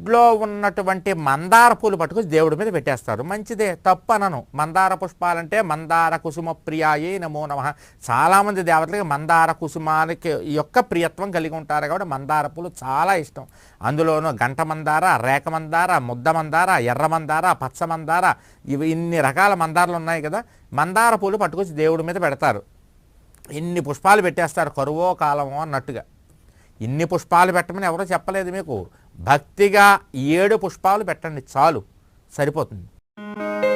ఇంట్లో ఉన్నటువంటి మందార పూలు పట్టుకొని దేవుడి మీద పెట్టేస్తారు. మంచిదే, తప్పు అనను. మందార పుష్పాలంటే మందార కుసుమ ప్రియాయే నమో నమః. చాలామంది దేవతలకి మందార కుసుమానికి యొక్క ప్రియత్వం కలిగి ఉంటారు కాబట్టి మందార పూలు చాలా ఇష్టం. అందులోనూ గంట మందార, రేఖ మందార, ముద్ద మందార, ఎర్ర మందార, పచ్చ మందార, ఇవి ఇన్ని రకాల మందారాలు ఉన్నాయి కదా. మందార పూలు పట్టుకొచ్చి దేవుడి మీద పెడతారు. ఇన్ని పుష్పాలు పెట్టేస్తారు, కరువో కాలమో అన్నట్టుగా. ఇన్ని పుష్పాలు పెట్టమని ఎవరో చెప్పలేదు మీకు. భక్తిగా 7 పుష్పాలు పెట్టండి చాలు, సరిపోతుంది.